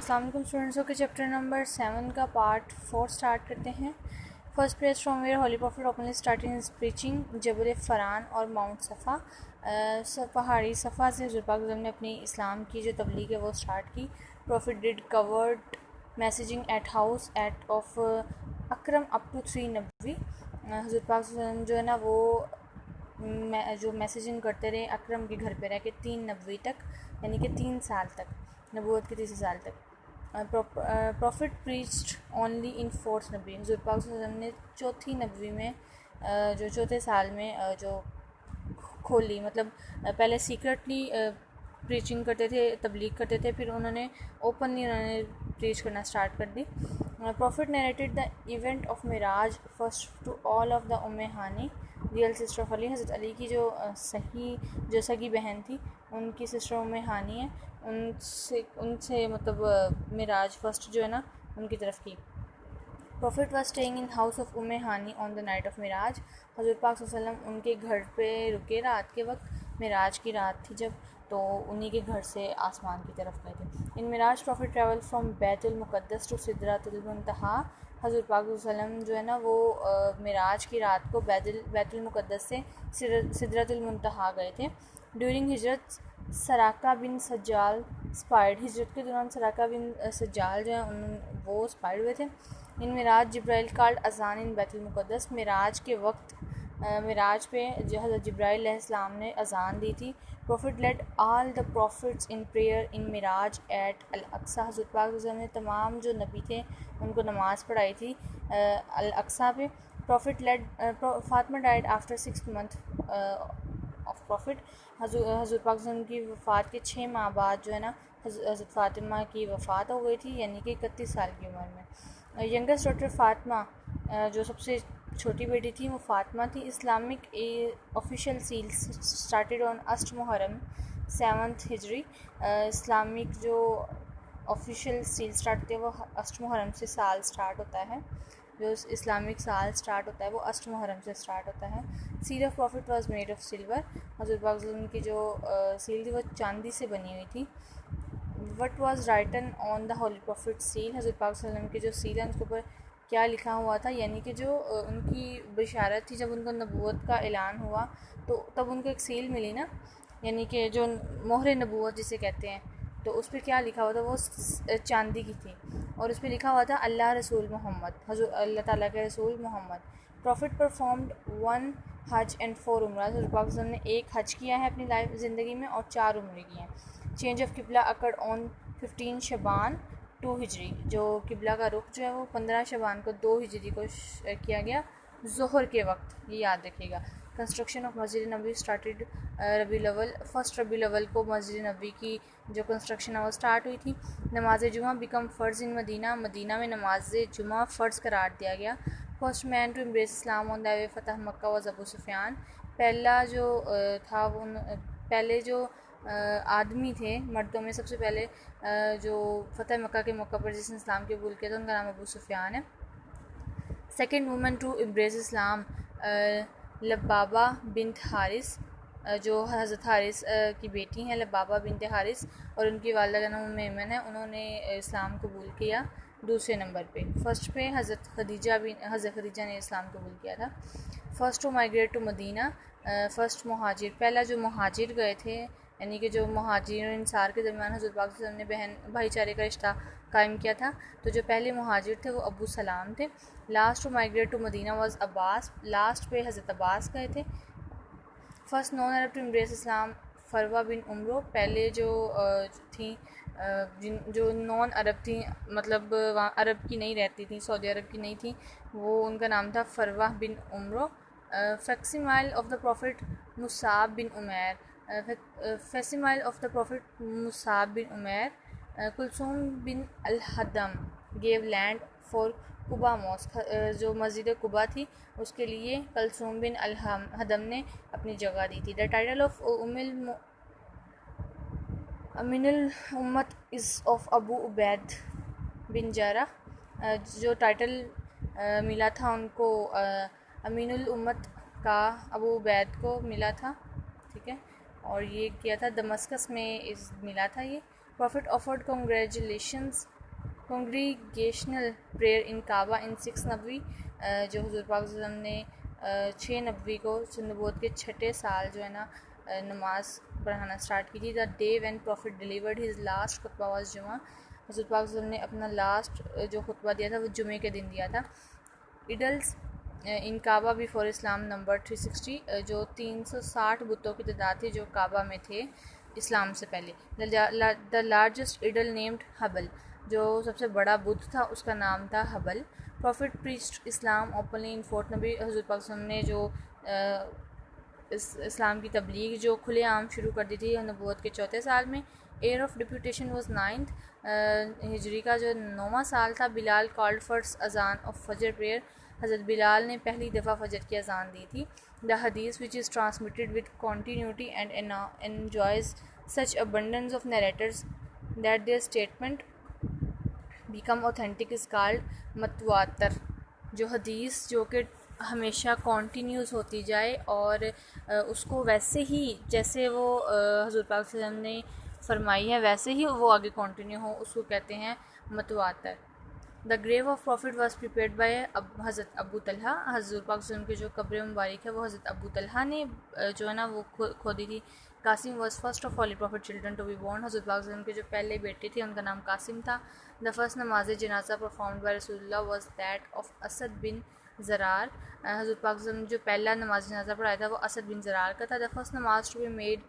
السلام علیکم اسٹوڈنٹس کے چیپٹر نمبر 7 کا پارٹ 4 سٹارٹ کرتے ہیں. First place from where holy prophet openly starting his preaching جبل فران اور ماؤنٹ صفا. پہاڑی صفا سے حضور پاک نے اپنی اسلام کی جو تبلیغ ہے وہ اسٹارٹ کی. Prophet did covert messaging at house at of اکرم اپ ٹو 3 نبوی. حضور پاک جو ہے نا وہ جو میسیجنگ کرتے رہے اکرم کے گھر پہ رہ کے 3 نبوی تک، یعنی کہ 3 سال تک، نبوت کے 3 سال تک. Profit preached only in 4th نبوی. حضور پاک صلی اللہ علیہ وسلم نے چوتھی نبوی میں جو چوتھے سال میں جو کھولی، مطلب پہلے سیکرٹلی پریچنگ کرتے تھے، تبلیغ کرتے تھے، پھر انہوں نے اوپنلی انہوں نے پریچ کرنا سٹارٹ کر دی. Prophet narrated the event of Miraj first to all of the Hani real sister of Ali. حضرت علی کی جو سگی بہن تھی، ان کی سسٹر ہانی ہے، ان سے مطلب معراج فرسٹ جو ہے نا ان کی طرف کی. Prophet was staying in house of Hani on the night of Miraj. حضور پاک صلی اللہ علیہ وسلم ان کے گھر پہ رکے رات کے وقت، معراج کی رات تھی جب، تو انہی کے گھر سے آسمان کی طرف گئے تھے. ان معراج پروفٹ ٹریول فرام بیت المقدس ٹو سدرۃ المنتہا. حضور پاک صلی اللہ علیہ وسلم جو ہے نا وہ معراج کی رات کو بیت المقدس سے سدرۃ المنتہا گئے تھے. ڈیورنگ ہجرت سراقہ بن سجال اسپائرڈ. ہجرت کے دوران سراقہ بن سجال جو ہیں وہ اسپائرڈ ہوئے تھے. ان معراج جبرائیل کالڈ اذان ان بیت المقدس. معراج کے وقت معراج پہ جو حضرت جبرائیل علیہ السلام نے اذان دی تھی. Prophet led all the prophets in prayer in Miraj at Al Aqsa. حضرت پاک صلی اللہ علیہ وسلم نے تمام جو نبی تھے ان کو نماز پڑھائی تھی الاقصیٰ پہ. Prophet lead Fatima died after 6 months of prophet. حضور پاک صلی اللہ علیہ وسلم کی وفات کے 6 ماہ بعد جو ہے نا حضرت فاطمہ کی وفات ہو گئی تھی، یعنی کہ 31 سال کی عمر میں. ینگسٹ ڈاٹر فاطمہ، جو سب سے چھوٹی بیٹی تھی وہ فاطمہ تھی. Islamic official seal started on 8 Muharram 7th Hijri. Islamic جو آفیشیل سیل اسٹارٹ ہوتی ہے وہ 8 محرم سے سال اسٹارٹ ہوتا ہے. جو اسلامک سال اسٹارٹ ہوتا ہے وہ 8 محرم سے اسٹارٹ ہوتا ہے. Seal of prophet was made of silver. حضور پاک صلی اللہ علیہ وسلم کی جو سیل تھی وہ چاندی سے بنی ہوئی تھی. What was written on the holy prophet seal. حضور پاک صلی اللہ علیہ وسلم کی جو سیل ہے اس کے اوپر کیا لکھا ہوا تھا، یعنی کہ جو ان کی بشارت تھی جب ان کو نبوت کا اعلان ہوا تو تب ان کو ایک سیل ملی نا، یعنی کہ جو مہر نبوت جسے کہتے ہیں، تو اس پہ کیا لکھا ہوا تھا، وہ چاندی کی تھی اور اس پہ لکھا ہوا تھا اللہ رسول محمد، حضور اللہ تعالیٰ کے رسول محمد. پروفٹ پرفارمڈ 1 حج اینڈ 4 عمرہ. حضور پاک صلی اللہ علیہ وسلم نے 1 حج کیا ہے اپنی زندگی میں اور 4 عمرے کیے ہیں. چینج آف قبلہ اکرڈ آن 15 شعبان 2 ہجری. جو قبلہ کا رخ جو ہے وہ 15 شعبان کو 2 ہجری کو کیا گیا ظہر کے وقت، یہ یاد رکھیے گا. Construction of Masjid Nabawi started ربیع الاول. فرسٹ ربیع الاول کو مسجد نبوی کی جو کنسٹرکشن ہے وہ اسٹارٹ ہوئی تھی. نماز جمعہ بیکم فرض ان مدینہ. مدینہ میں نماز جمعہ فرض قرار دیا گیا. First man to embrace Islam on the way Fateh Mecca was Abu Sufyan. پہلا جو تھا وہ پہلے جو آدمی تھے مردوں میں سب سے پہلے جو فتح مکہ کے موقع پر جس نے اسلام کے قبول کیا تھا ان کا نام ابو سفیان ہے. سیکنڈ وومن ٹو امبریس اسلام لبابہ بنت حارث، جو حضرت حارث کی بیٹی ہیں لبابہ بنت حارث، اور ان کی والدہ کا نام ایمن ہے. انہوں نے اسلام قبول کیا دوسرے نمبر پہ. فرسٹ پہ حضرت خدیجہ نے اسلام قبول کیا تھا. First to migrate to Medina. First muhajir, پہلا جو مہاجر گئے تھے، یعنی کہ جو مہاجر و انصار کے درمیان حضرت پاک صلی اللہ علیہ وسلم نے بھائی چارے کا رشتہ قائم کیا تھا، تو جو پہلے مہاجر تھے وہ ابو سلام تھے. Last to migrate to Medina was Abbas. Last پہ حضرت عباس گئے تھے. First non Arab to embrace Islam Farwa bin Amr. پہلے جو تھیں جو نان عرب تھیں، مطلب وہاں عرب کی نہیں رہتی تھیں، سعودی عرب کی نہیں تھیں، وہ ان کا نام تھا Farwa bin Amr. Facsimile of the prophet Musab bin Umair. Facsimile of the prophet Musab bin Umair. Kulthum bin al Hadm gave land for Quba mosque. جو مسجد قبا تھی اس کے لیے کلثوم بن الحدم نے اپنی جگہ دی تھی. دا ٹائٹل آف امین الامت از آف ابو عبید بن جراح. جو ٹائٹل ملا تھا ان کو امین الامت کا ابو عبید کو ملا تھا، ٹھیک ہے، اور یہ کیا تھا دمسکس میں ملا تھا یہ. Prophet offered congratulations congregational prayer in Kaaba ان 6 نبوی، جو حضور پاک صلی اللہ علیہ وسلم نے 6 نبوی کو نبوت کے چھٹے سال جو ہے نا نماز پڑھانا اسٹارٹ کی تھی. The day when prophet delivered his last khutba was Jumma. حضور پاک صلی اللہ علیہ وسلم نے اپنا لاسٹ جو خطبہ دیا تھا وہ جمعے کے دن دیا تھا. ایڈلز ان کعبہ بیفور اسلام نمبر 360، جو 360 بتوں کی تعداد تھی جو کعبہ میں تھے اسلام سے پہلے. دا لارجسٹ ایڈل نیمڈ حبل، جو سب سے بڑا بت تھا اس کا نام تھا حبل. پروفٹ پریچڈ اسلام اوپنلی ان 4th نبی. حضور پاک صلی اللہ علیہ وسلم نے جو اسلام کی تبلیغ جو کھلے عام شروع کر دی تھی نبوت کے 4تھے سال میں. ایئر آف ڈپیوٹیشن واز 9th، ہجری کا جو 9واں سال تھا. بلال کالڈ فرسٹ اذان آف فجر پریئر، حضرت بلال نے پہلی دفعہ فجر کی اذان دی تھی. The hadith which is transmitted with continuity and enjoys such abundance of narrators that their statement become authentic is called mutawatir. جو حدیث جو کہ ہمیشہ کنٹینیوز ہوتی جائے اور اس کو ویسے ہی جیسے وہ حضور پاک صلی اللہ علیہ وسلم نے فرمائی ہے ویسے ہی وہ آگے کنٹینیو ہو، اس کو کہتے ہیں متواتر. The grave of prophet was prepared by Hazrat Abu Talha. حضور پاک صلی اللہ علیہ وسلم کی جو قبر مبارک ہے وہ حضرت ابو طلحہ نے جو ہے نا وہ کھودی تھی. Qasim was first of holy prophet children to be born. حضرت پاک صلی اللہ علیہ وسلم کے جو پہلے بیٹے تھے ان کا نام قاسم تھا. دا فرسٹ نماز جنازہ پرفارمڈ بائی رسول اللہ واز دیٹ آف اسد بن زرار. حضرت پاک صلی اللہ علیہ وسلم نے جو پہلا نماز جنازہ پڑھایا تھا وہ اسد بن زرار کا تھا. دا فرسٹ نماز ٹو بی میڈ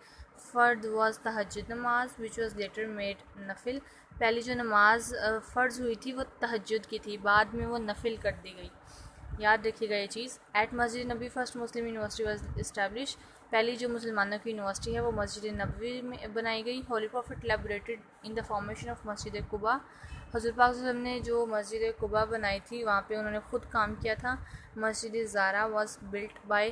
فرد واز تہجد نماز وچ واز لیٹر میڈ نفل. پہلی جو نماز فرض ہوئی تھی وہ تہجد کی تھی، بعد میں وہ نفل کر دی گئی. یاد رکھیے گا یہ چیز. ایٹ مسجد نبی first Muslim university was establish. پہلی جو مسلمانوں کی یونیورسٹی ہے وہ مسجد نبوی میں بنائی گئی. Holy prophet laboured in the formation of Masjid Quba. حضور پاک صلی اللہ علیہ وسلم نے جو مسجد قباء بنائی تھی وہاں پہ انہوں نے خود کام کیا تھا. مسجد زارا was Bullet by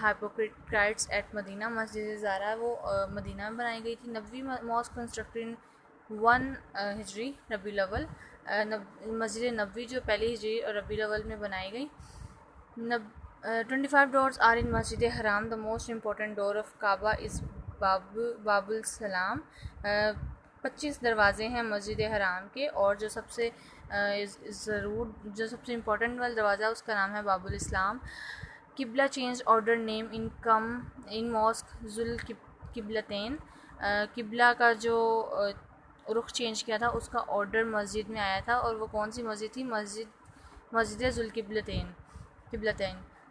ہائپوکریٹس at Medina. مسجد زارا وہ مدینہ میں بنائی گئی تھی. نبوی ماسک کنسٹرکٹڈ ان 1 ہجری ربیع الاول. مسجد نبوی جو پہلی ہجری اور ربیع الاول میں بنائی گئی. 25 doors are in مسجد حرام. the most important door of Kaaba is باب السلام. 25 دروازے ہیں مسجد حرام کے اور جو سب سے امپورٹنٹ والا دروازہ اس کا نام ہے باب الاسلام. قبلہ چینج آرڈر نیم ان ماسک ذوالقبلتین. قبلہ کا جو رخ چینج کیا تھا اس کا آرڈر مسجد میں آیا تھا اور وہ کون سی مسجد تھی؟ Masjid Zulqiblatain.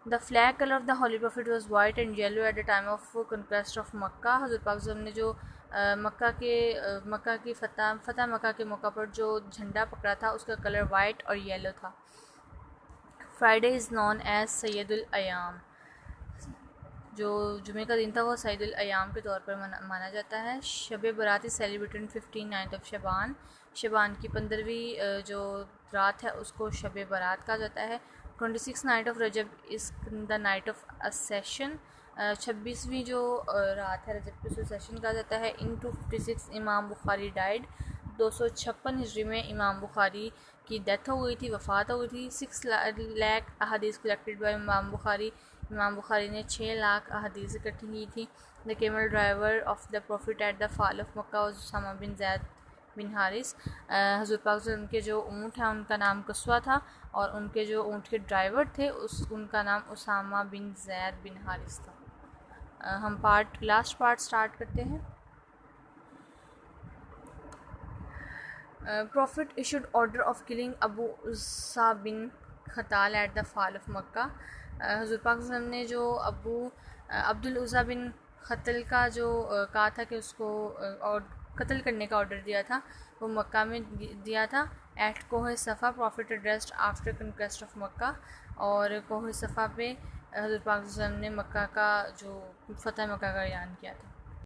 The flag colour of the holy prophet was white and yellow at the time of conquest of Mecca. حضرت پاک صلی اللہ علیہ وسلم نے جو مکہ کی فتح مکہ کے موقع پر جو جھنڈا پکڑا تھا اس کا کلر وائٹ اور یلو تھا. فرائیڈے از نون ایز سید الایام. جو جمعہ کا دن تھا وہ سید الایام کے طور پر مانا جاتا ہے. شب برات از سیلیبریٹڈ 15 آف شعبان. شعبان کی 15ویں جو رات ہے اس کو شب برات کہا جاتا ہے. 26 night of Rajab is the night of ascension. 26ویں جو رات ہے رجب کی اسیشن کہا جاتا ہے. ان 256 امام بخاری ڈائیڈ. 256 ہجری میں امام بخاری کی ڈیتھ ہو گئی تھی، وفات ہو گئی تھی. 6 لاکھ احادیث کلیکٹڈ بائی امام بخاری. امام بخاری نے 6 لاکھ احادیث اکٹھی کی تھی. The camel driver of the prophet at the fall of Mecca was Usama bin Zaid bin Haris. حضور پاک صلی اللہ علیہ وسلم کے جو اونٹ ہیں ان کا نام قصوہ تھا اور ان کے جو اونٹ کے ڈرائیور تھے ان کا نام اسامہ بن زید بن حارث تھا. ہم لاسٹ پارٹ سٹارٹ کرتے ہیں. Prophet issued order of killing Abu Izza bin Khatal at the fall of Mecca. حضور پاک صلی اللہ علیہ وسلم نے جو عبد العزہ بن خطل کا جو کہا تھا کہ اس کو قتل کرنے کا آرڈر دیا تھا وہ مکہ میں دیا تھا. At Koh Safa prophet addressed after conquest of Mecca. اور کوہ صفا پہ حضور پاک صلی اللہ علیہ وسلم نے مکہ کا جو فتح مکہ کا اعلان کیا تھا.